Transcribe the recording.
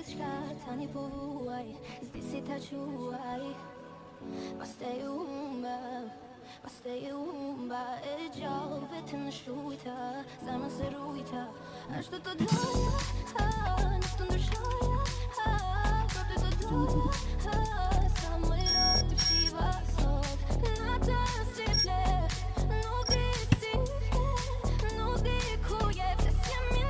Tani puai, zdisi ta chuai. Bastei umba, e jau vetin shuita, zama seruita. Ashtu to daya, nastundu shaya, kortu to daya, samaya shiva sod, nata simple, nugi simple, nugi kuye, semine.